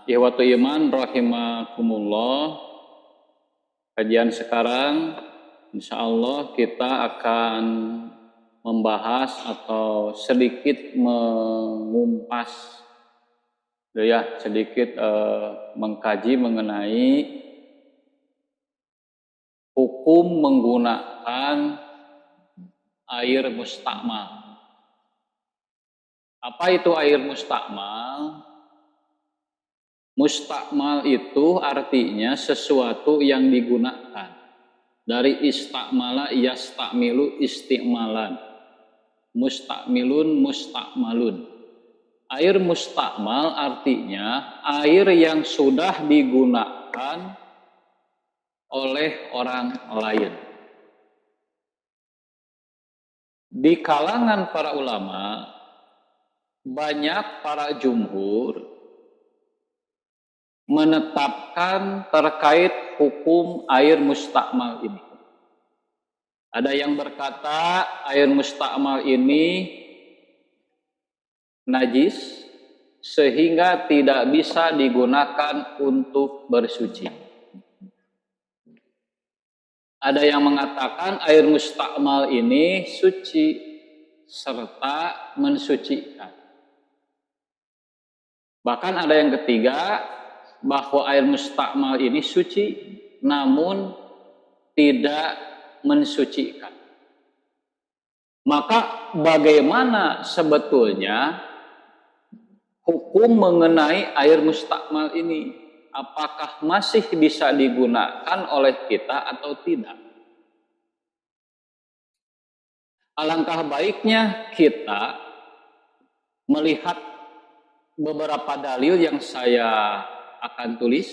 Ikhwatu iman rahimakumullah. Kajian sekarang insyaallah kita akan membahas atau sedikit mengumpas sedikit mengkaji mengenai hukum menggunakan air mustakmal. Apa itu air mustakmal? Mustakmal itu artinya sesuatu yang digunakan. Dari istakmala yastakmilu istikmalan. Mustakmilun mustakmalun. Air mustakmal artinya air yang sudah digunakan oleh orang lain. Di kalangan para ulama, banyak para jumhur menetapkan terkait hukum air mustakmal ini. Ada yang berkata air mustakmal ini najis sehingga tidak bisa digunakan untuk bersuci. Ada yang mengatakan air mustakmal ini suci serta mensucikan. Bahkan ada yang ketiga, bahwa air mustakmal ini suci namun tidak mensucikan. Maka bagaimana sebetulnya hukum mengenai air mustakmal ini? Apakah masih bisa digunakan oleh kita atau tidak? Alangkah baiknya kita melihat beberapa dalil yang saya akan tulis.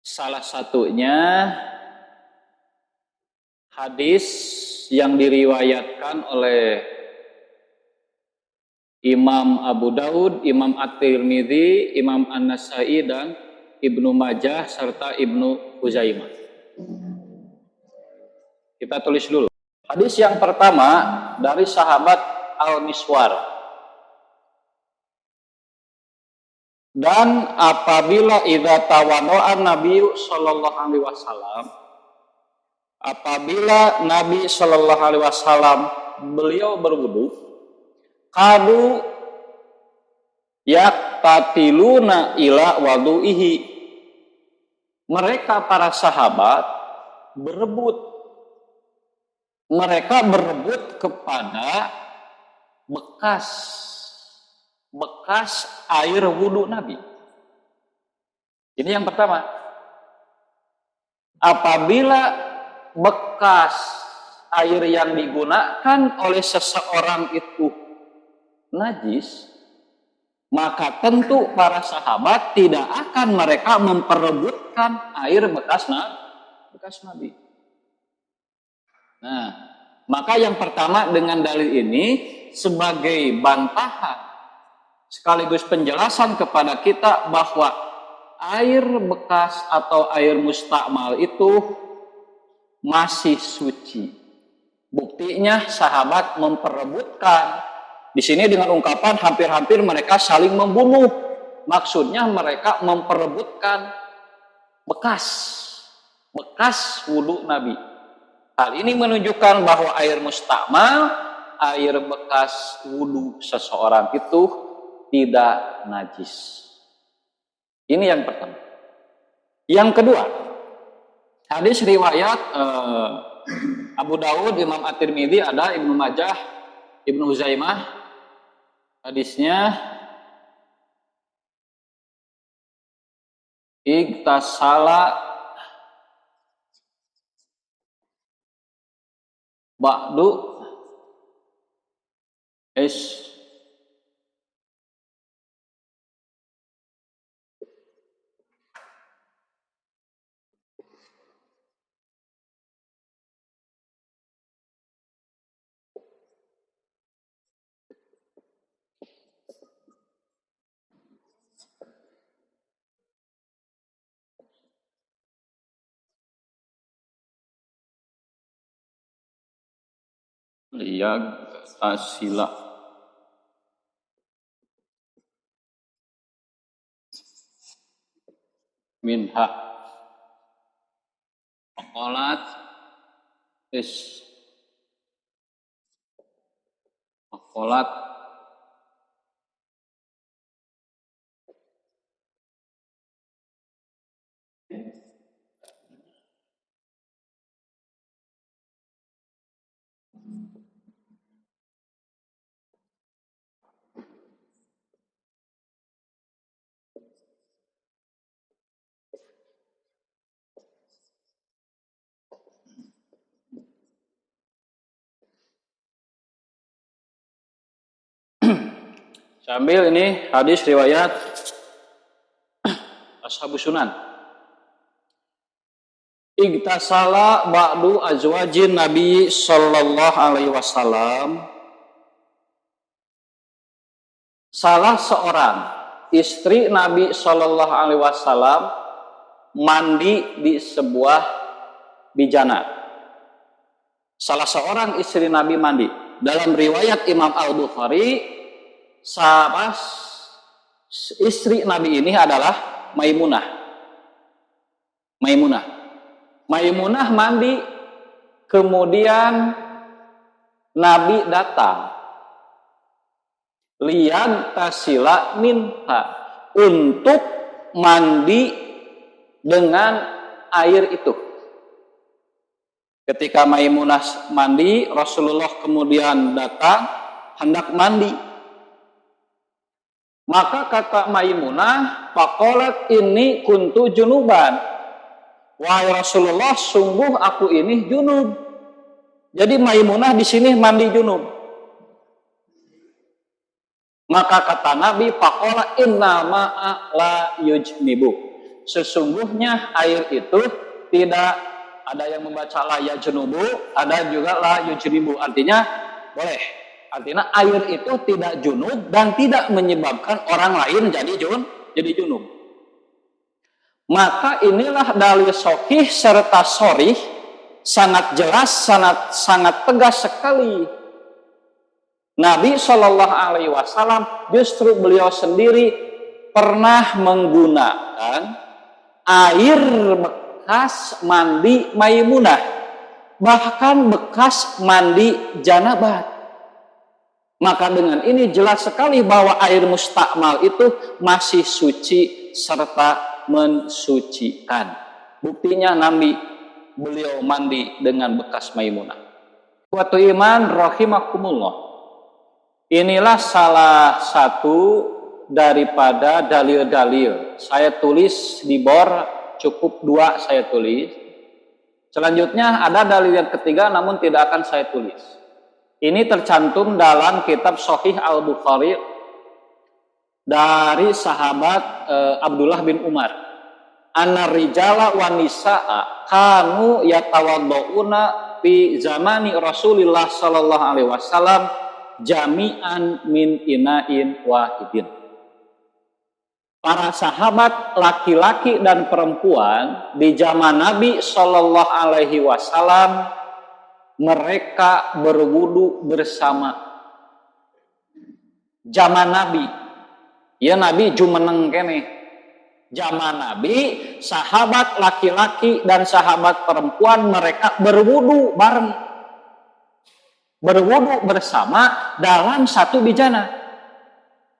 Salah satunya hadis yang diriwayatkan oleh Imam Abu Daud, Imam At-Tirmidzi, Imam An-Nasai dan Ibnu Majah serta Ibnu Huzaimah. Kita tulis dulu. Hadis yang pertama dari sahabat Al-Miswar. Dan apabila idza tawaddo'a Nabi sallallahu alaihi wasallam, apabila Nabi sallallahu alaihi wasallam beliau berwudu, kadu yaqtatiluna ila wadu'ihi. Mereka para sahabat mereka berebut kepada bekas air wudhu Nabi. Ini yang pertama. Apabila bekas air yang digunakan oleh seseorang itu najis, maka tentu para sahabat tidak akan mereka memperebutkan air bekas Nabi. Nah, maka yang pertama dengan dalil ini sebagai bantahan sekaligus penjelasan kepada kita bahwa air bekas atau air mustakmal itu masih suci. Buktinya sahabat memperebutkan. Di sini dengan ungkapan hampir-hampir mereka saling membunuh. Maksudnya mereka memperebutkan bekas wudhu Nabi. Hal ini menunjukkan bahwa air mustakmal, air bekas wudhu seseorang itu tidak najis. Ini yang pertama. Yang kedua, hadis riwayat Abu Daud, Imam At-Tirmidzi, ada Ibnu Majah, Ibnu Huzaimah. Hadisnya iktasala ba'du liyag asila minha. Faqalat faqalat sambil ini hadis riwayat Ashabus Sunan. Igtasala ba'du azwajin Nabi sallallahu alaihi wasallam. Salah seorang istri Nabi sallallahu alaihi wasallam mandi di sebuah bijana. Salah seorang istri Nabi mandi. Dalam riwayat Imam Al-Bukhari, sahabat istri Nabi ini adalah Maimunah. Maimunah mandi, kemudian Nabi datang. Lian tasila minha, untuk mandi dengan air itu. Ketika Maimunah mandi, Rasulullah kemudian datang hendak mandi. Maka kata Maimunah, faqalat inni kuntu junuban. Wahai Rasulullah, sungguh aku ini junub. Jadi Maimunah di sini mandi junub. Maka kata Nabi, faqala inna ma'a la yujnibu. Sesungguhnya air itu tidak, ada yang membaca la yajnubu, ada juga la yujnibu. Artinya boleh. Artinya air itu tidak junub dan tidak menyebabkan orang lain jadi junub. Maka inilah dalil sahih serta sharih, sangat jelas, sangat tegas sekali. Nabi Shallallahu Alaihi Wasallam justru beliau sendiri pernah menggunakan air bekas mandi Maimunah, bahkan bekas mandi janabat. Maka dengan ini jelas sekali bahwa air mustakmal itu masih suci serta mensucikan. Buktinya Nabi beliau mandi dengan bekas Maimunah. Waktu iman rahimakumullah. Inilah salah satu daripada dalil-dalil. Saya tulis di bor, cukup 2 saya tulis. Selanjutnya ada dalil yang ketiga namun tidak akan saya tulis. Ini tercantum dalam kitab Sahih Al-Bukhari dari sahabat Abdullah bin Umar. Anna rijala wa nisaa kanu yatawaddauna fi zamani Rasulillah sallallahu alaihi wasallam jami'an min ina'in wahidin. Para sahabat laki-laki dan perempuan di zaman Nabi sallallahu alaihi wasallam mereka berwudu bersama. Zaman Nabi, ya Nabi jumeneng kene. Zaman Nabi, sahabat laki-laki dan sahabat perempuan mereka berwudu bareng. Berwudu bersama dalam satu bijana.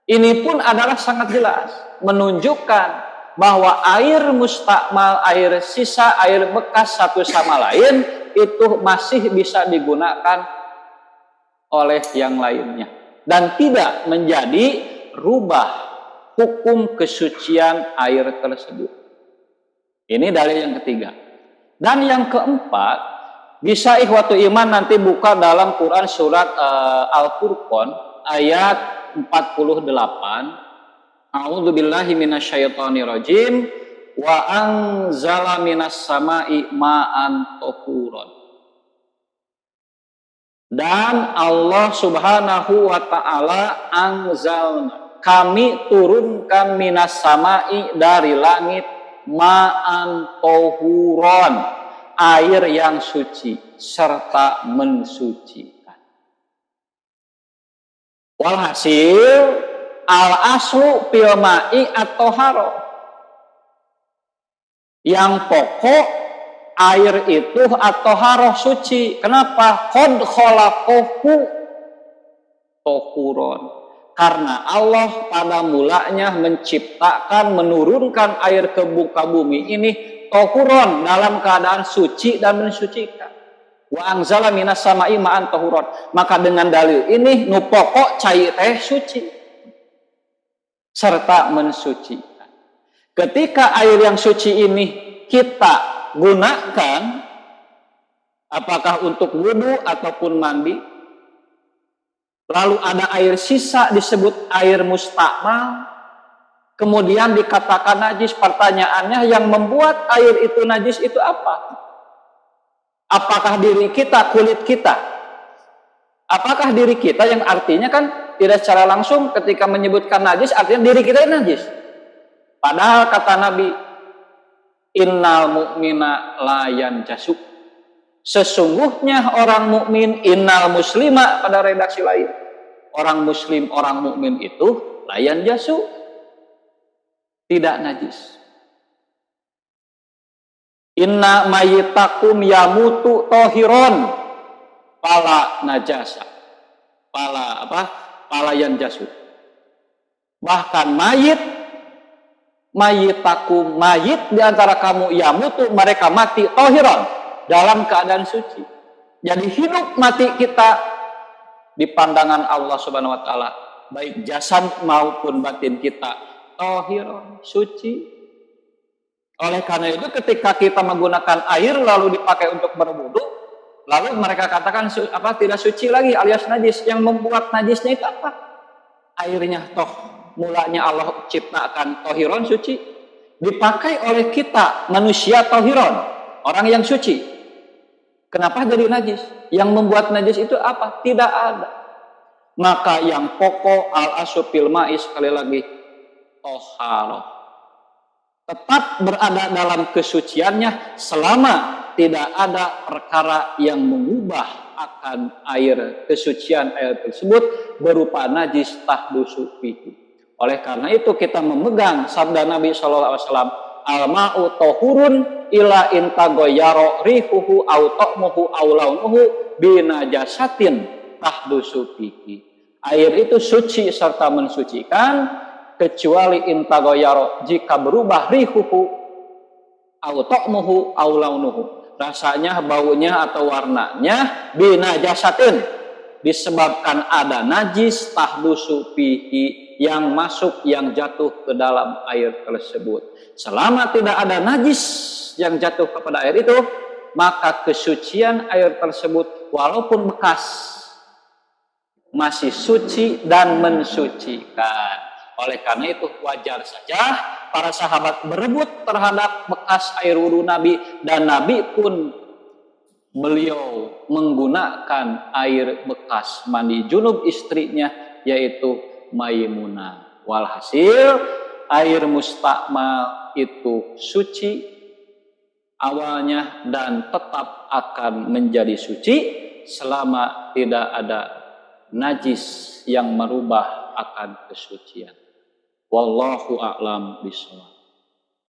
Ini pun adalah sangat jelas menunjukkan bahwa air mustakmal, air sisa, air bekas satu sama lain itu masih bisa digunakan oleh yang lainnya dan tidak menjadi rubah hukum kesucian air tersebut. Ini dalil yang ketiga. Dan yang keempat, bisa ikhwatu iman nanti buka dalam Quran surat Al-Furqan ayat 48. A'udzubillahi minasyaitonirrajim. Wa anzala minas sama'i ma'an tahuran. Dan Allah Subhanahu wa taala anzalna, kami turunkan minas sama'i dari langit ma'an tahuran, air yang suci serta mensucikan. Walhasil al aslu fil ma'i at-tahara. Yang pokok air itu atau haroh suci. Kenapa? Qad khalaqahu tahuron. Karena Allah pada mulanya menciptakan, menurunkan air ke muka bumi ini tahuron, dalam keadaan suci dan mensucikan. Wa anzala minas sama'i ma'an tahuron. Maka dengan dalil ini nu pokok cai teh suci serta mensucikan. Ketika air yang suci ini kita gunakan, apakah untuk wudhu ataupun mandi, lalu ada air sisa disebut air mustakmal, kemudian dikatakan najis. Pertanyaannya, yang membuat air itu najis itu apa? Apakah diri kita, kulit kita? Apakah diri kita, yang artinya kan tidak secara langsung ketika menyebutkan najis artinya diri kita yang najis. Padahal kata Nabi, innal mu'mina la yanjasu. Sesungguhnya orang mukmin, innal muslima pada redaksi lain, orang muslim, orang mukmin itu la yanjasu, tidak najis. Inna mayitakum yamutu tohiron, pala najasa, pala yanjasu. Bahkan mayitakum, mayit diantara kamu, yamutu, mereka mati, tohiron, dalam keadaan suci. Jadi hidup mati kita di pandangan Allah Subhanahu wa taala, baik jasad maupun batin kita, tohiron, suci. Oleh karena itu ketika kita menggunakan air lalu dipakai untuk berwudu, lalu mereka katakan tidak suci lagi alias najis. Yang membuat najisnya itu apa? Airnya toh mulanya Allah ciptakan tohiron, suci, dipakai oleh kita manusia tohiron, orang yang suci. Kenapa jadi najis? Yang membuat najis itu apa? Tidak ada. Maka yang pokok al-aslu fil ma'i, sekali lagi, toharoh, tetap berada dalam kesuciannya selama tidak ada perkara yang mengubah akan air kesucian air tersebut berupa najis tahdusu fihi. Oleh karena itu kita memegang sabda Nabi SAW, al-ma'u tohurun ila intagoyaro rihuhu au to'muhu au launuhu binajasatin tahdusu fihi. Air itu suci serta mensucikan, kecuali intagoyaro, jika berubah rihuhu au to'muhu au launuhu, rasanya, baunya atau warnanya, binajasatin, disebabkan ada najis tahdusu fihi, yang masuk, yang jatuh ke dalam air tersebut. Selama tidak ada najis yang jatuh kepada air itu, maka kesucian air tersebut walaupun bekas masih suci dan mensucikan. Oleh karena itu wajar saja para sahabat berebut terhadap bekas air wudhu Nabi, dan Nabi pun beliau menggunakan air bekas mandi junub istrinya, yaitu Maimunah. Walhasil air mustakmal itu suci awalnya dan tetap akan menjadi suci selama tidak ada najis yang merubah akan kesucian. Wallahu a'lam bishawab.